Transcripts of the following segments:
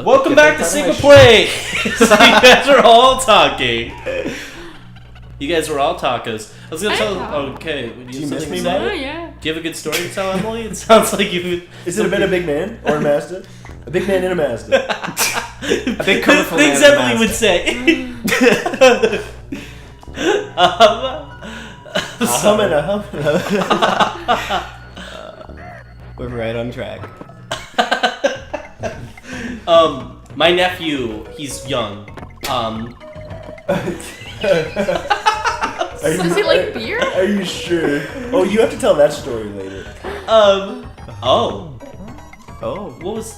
Welcome back to Sigma Play. So you guys are all talking. You guys were all tacos. I was gonna tell. Okay. Do you miss me, man? man? Yeah. Do you have a good story to tell, Emily? It sounds like you. Is it about a big man or a Mazda? A big man in a Mazda. A big colorful things man in a Emily would say. We're right on track. My nephew, he's young. Does he like beer? Are you sure? Oh, you have to tell that story later. Oh, Oh. what was?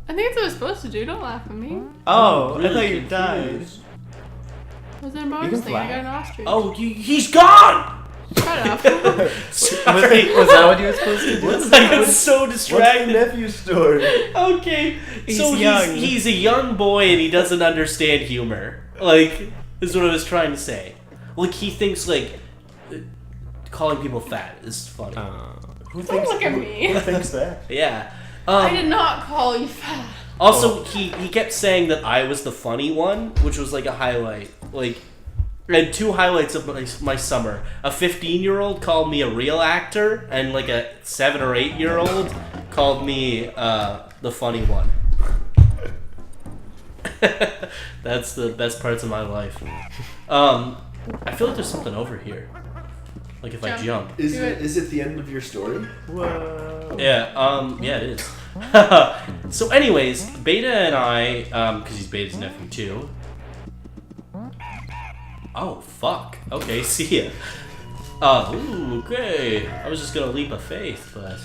I think that's what I was supposed to do. Don't laugh at me. Oh, Really I thought you confused. died. It was an You embarrassing can thing. I fly. got an ostrich. Oh, he's gone. Shut up. Sorry. Was that what you were supposed to do? I was so What's the distracted. nephew story? Okay, so He's young. he's a young boy and he doesn't understand humor. Like, is what I was trying to say. Like, he thinks like calling people fat is funny. Who Don't look at me. Who thinks that? Yeah. I did not call you fat. Also, he kept saying that I was the funny one, which was like a highlight. Like, I had two highlights of my summer. A 15-year-old called me a real actor, and like a 7 or 8-year-old called me the funny one. That's the best parts of my life. I feel like there's something over here. Like if I jump. Is Do it it. is it the end of your story? Whoa. Yeah, it is. So anyways, Beta and I, because he's Beta's nephew too. Oh, fuck. Okay, see ya. Ooh, okay. I was just gonna leap of faith, but...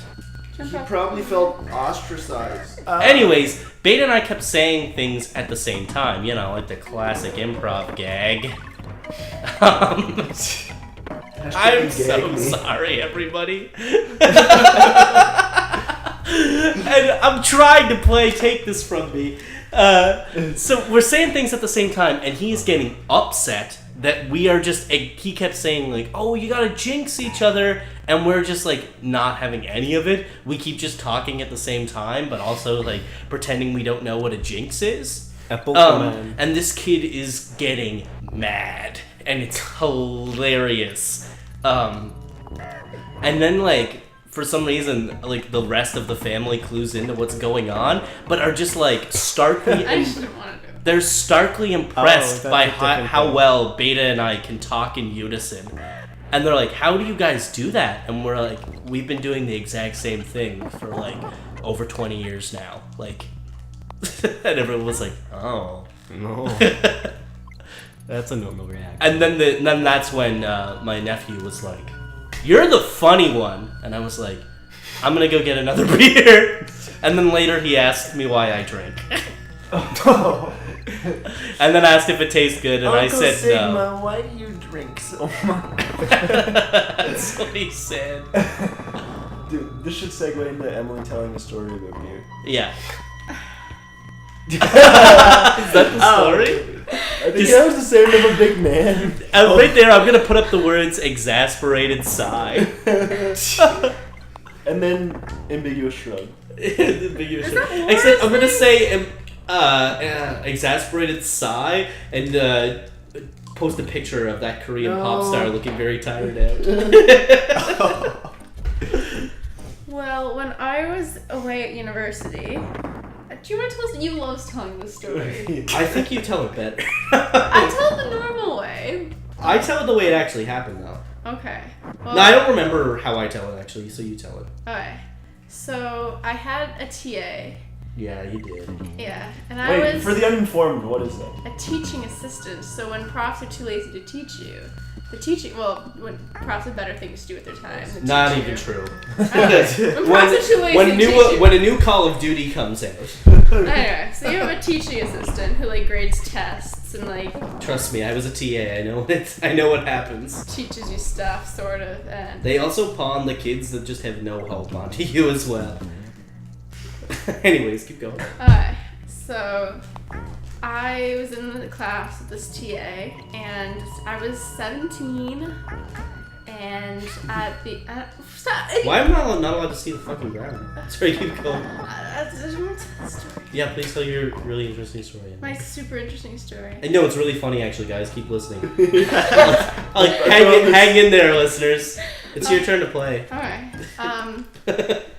Jump You up. probably felt ostracized. Anyways, Beta and I kept saying things at the same time, you know, like the classic improv gag. I'm so sorry, everybody. And I'm trying to take this from me. So we're saying things at the same time, and he's getting upset that we are just. He kept saying like, "Oh, you gotta jinx each other," and we're just like not having any of it. We keep just talking at the same time, but also like pretending we don't know what a jinx is. Apple man. And this kid is getting mad, and it's hilarious. And then like for some reason, like the rest of the family clues into what's going on, but are just like starkly. I just didn't want to do it. They're starkly impressed that's by a different how thing. well Beta and I can talk in unison. And they're like, "How do you guys do that?" And we're like, "We've been doing the exact same thing for like over 20 years now." Like, and everyone was like, "Oh." No. That's a normal reaction. And then that's when my nephew was like, "You're the funny one," and I was like, "I'm gonna go get another beer." And then later he asked me why I drink, and then asked if it tastes good, and I said no. Why do you drink so much? That's what he said. Dude, this should segue into Emily telling a story about beer. Yeah. Is that the story? I think that was the sound of a big man. Right there, I'm gonna put up the words "exasperated sigh." And then ambiguous shrug. Ambiguous Is shrug. that Except I'm gonna worse? say exasperated sigh and post a picture of that Korean pop star looking very tired out. Well, when I was away at university, do you want to tell us? You love telling this story. I think you tell it better. I tell it the normal way. I tell it the way it actually happened, though. Okay. Well, No, I don't remember how I tell it actually, so you tell it. Okay. So I had a TA. Yeah, you did. Yeah, and I Wait, was for the uninformed, what is that? a teaching assistant. So when profs are too lazy to teach you, the teaching when profs have better things to do with their time. Than Not teach even you. true. When profs are too lazy to teach you. when a new Call of Duty comes out, Anyway, so you have a teaching assistant who like grades tests and like trust me, I was a TA. I know what happens. teaches you stuff, sort of, and They also pawn the kids that just have no hope onto you as well. Anyways, keep going. so I was in the class with this TA, and I was 17, And at the Why am I not allowed to see the fucking ground? Sorry, keep going. story. Yeah, please tell your really interesting story. My super interesting story. I know it's really funny, actually, guys. Keep listening. Hang in there, listeners. It's your turn to play. All right.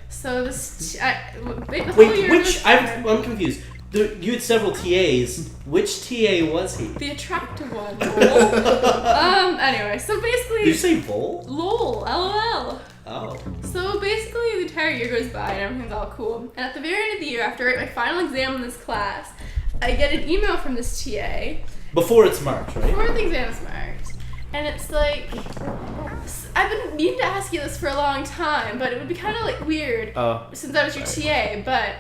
So this the whole Wait, year which was I'm confused. You had several TAs. Which TA was he? the attractive one. Anyway, so basically. Did you say Vol? LOL, LOL. Oh. So basically, the entire year goes by and everything's all cool. And at the very end of the year, after I write my final exam in this class, I get an email from this TA. Before it's marked, right? Before the exam is marked. And it's like, I've been meaning to ask you this for a long time, but it would be kind of like weird since I was your TA, but.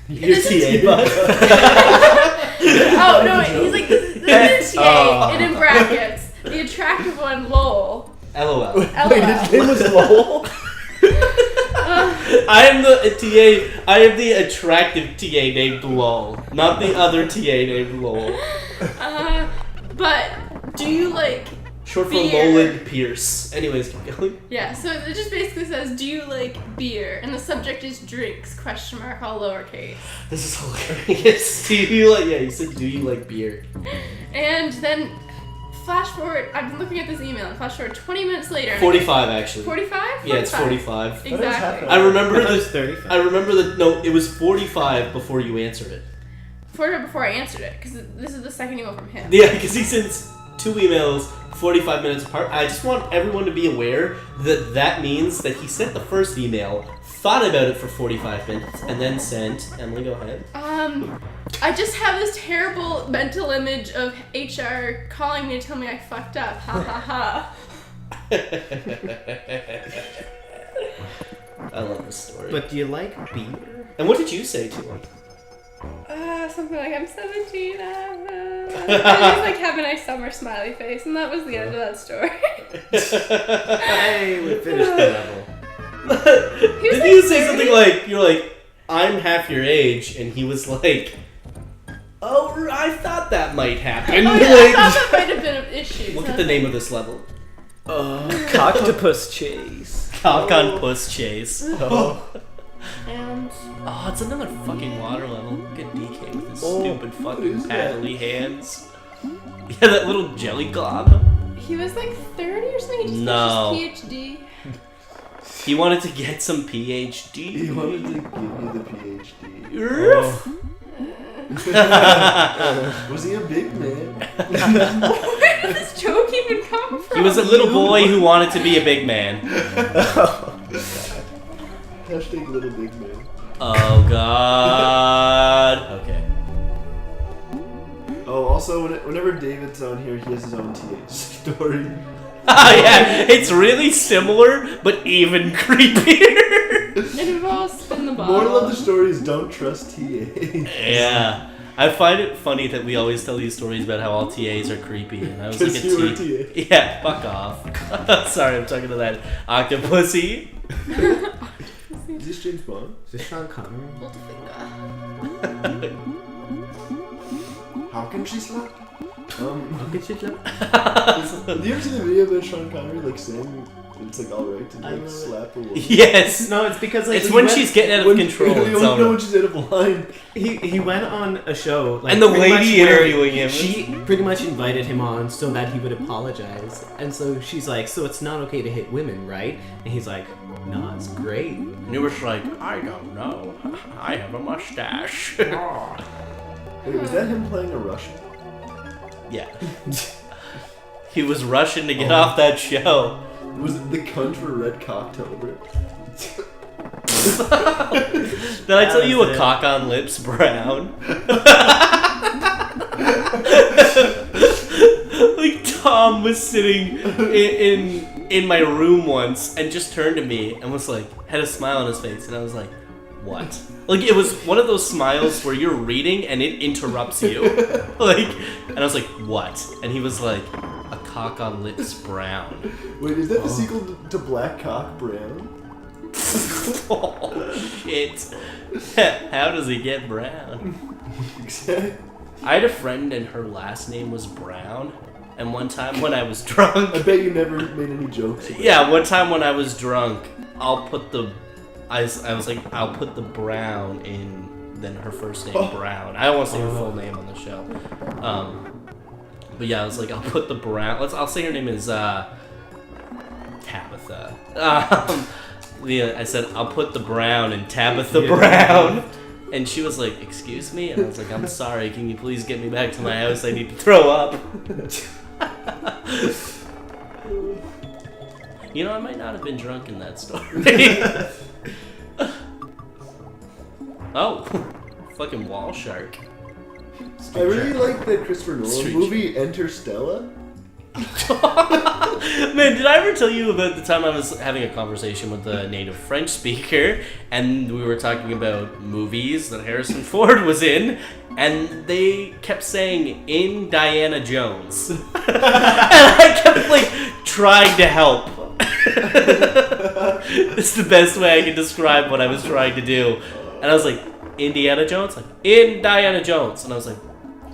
Your TA, bud. Oh, no, he's like, this is TA, and in brackets, the attractive one, LOL. LOL. Wait, his name was Lowell? I am the TA. I am the attractive TA named LOL, not the other TA named LOL. But do you like Short for beer? Loland Pierce. Anyways, keep going. Yeah, so it just basically says, do you like beer? And the subject is drinks, question mark, all lowercase. This is hilarious. Do you like? Yeah, you said, do you like beer? And then flash forward, I've been looking at this email, and flash forward 20 minutes later. 45 actually. 45? Yeah, it's 45. Exactly. I remember It was the. 35. I remember the. No, it was 45 before you answered it. 45 before I answered it, because this is the second email from him. Yeah, because he sends 2 emails 45 minutes apart. I just want everyone to be aware that that means that he sent the first email, thought about it for 45 minutes, and then sent. Emily, go ahead. I just have this terrible mental image of HR calling me to tell me I fucked up. Ha ha ha. I love this story. But do you like beer? And what did you say to him? Something like, I'm 17. And just like have a nice summer smiley face, and that was the end of that story. Hey, we finished the level. Did you say something like, you're like, I'm half your age, and he was like, oh, I thought that might happen. Oh, yeah, I thought that might have been an issue. Look at the name of this level. Coctopus Chase. Cock on Puss Chase. And Oh, it's another fucking water level. Look at DK with his Oh, stupid what fucking is that? paddly hands. Yeah, that little jelly glob. he was like 30 or something. He just No. finished his PhD. He wanted to get some PhD. He wanted to give you the PhD. Was he a big man? Where did this joke even come from? He was a little boy who wanted to be a big man. Hashtag little big man. Oh god. Okay. Oh, also, whenever David's on here, he has his own TA story. Yeah, it's really similar, but even creepier. It involves spin the bottle. Moral of the story is don't trust TA. Yeah. I find it funny that we always tell these stories about how all TAs are creepy, and I was like a Because you were T. TA. Yeah, fuck off. Sorry, I'm talking to that octopussy. Is this James Bond? Is this Sean Connery? Littlefinger. How can she slap? Look at you, Joe. Do you ever see the video about Sean Connery like saying it's like alright to like slap a woman? Yes. No, it's because like It's he when went- she's getting out of control. You It's only know alright. when she's out of line. he went on a show like, And the pretty lady much where interviewing him. She pretty much invited him on so that he would apologize, and so she's like, "So it's not okay to hit women, right?" And he's like, "No, it's great." And he was like, I don't know. I have a mustache. Wait, was that him playing a Russian? Yeah. He was rushing to get off that show. Was it the cunt for Red Cocktober? Did I tell That you was a it. cock on lips brown? Like Tom was sitting in my room once and just turned to me and was like, had a smile on his face, and I was like, what? Like, it was one of those smiles where you're reading and it interrupts you. Like, and I was like, what? And he was like, a cock on lips brown. Wait, is that the sequel to Black Cock Brown? Oh shit. How does he get brown? Exactly. I had a friend and her last name was Brown, And one time when I was drunk, I bet you never made any jokes about yeah, one time when I was drunk, I was like, I'll put the Brown in, then her first name Brown. I don't want to say her full name on the show. But yeah, I was like, I'll put the Brown. I'll say her name is Tabitha. I said, I'll put the Brown in Tabitha Brown. And she was like, excuse me? And I was like, I'm sorry, can you please get me back to my house? I need to throw up. You know, I might not have been drunk in that story. Oh, fucking wall shark. I really like the Christopher Nolan Street movie Interstellar. Man, did I ever tell you about the time I was having a conversation with a native French speaker and we were talking about movies that Harrison Ford was in, and they kept saying Indiana Jones. And I kept like trying to help. It's the best way I can describe what I was trying to do. And I was like, Indiana Jones? Like, Indiana Jones. And I was like,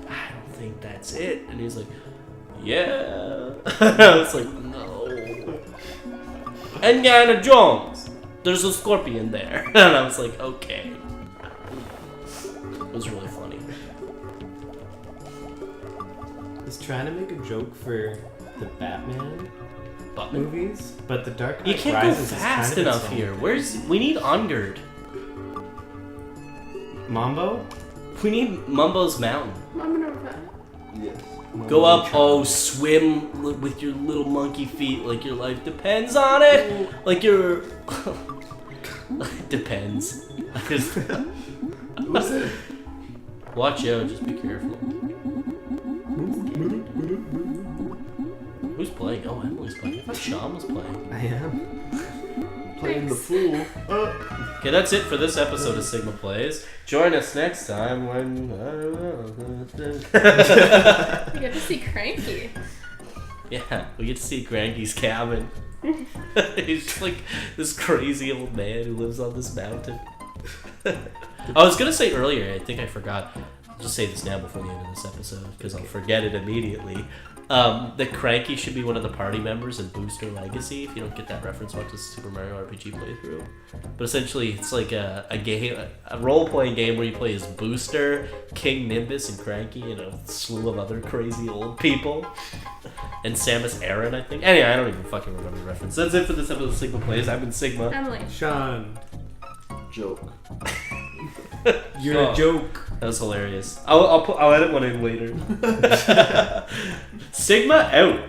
I don't think that's it. And he's like, yeah. I was like, no. Indiana Jones. There's a scorpion there. And I was like, okay. It was really funny. I was trying to make a joke for the Batman movies, but the Dark Knight You can't Rises go is fast kind of enough its own here. thing. We need Ungard. Mambo? We need Mumbo's Mountain. Mama never fat. Yes. Go up, swim with your little monkey feet like your life depends on it. Like your... Depends. Who's it? Watch out, just be careful. Who's playing? Oh, Emily's playing. I thought Sean was playing. I am. Playing the fool. Okay, that's it for this episode of Sigma Plays. Join us next time when... You get to see Cranky. Yeah, we get to see Cranky's cabin. He's just like this crazy old man who lives on this mountain. I was gonna say earlier, I think I forgot. I'll just say this now before the end of this episode, because I'll forget it immediately. That Cranky should be one of the party members in Booster Legacy. If you don't get that reference, watch the Super Mario RPG playthrough. But essentially, it's like a game, a role-playing game where you play as Booster, King Nimbus, and Cranky, and a slew of other crazy old people. And Samus Aran, I think. Anyway, I don't even fucking remember the reference. That's it for this episode of Sigma Plays. I've been Sigma. Emily. Sean, Joke. you're a joke. That was hilarious. I'll edit one in later. Sigma out.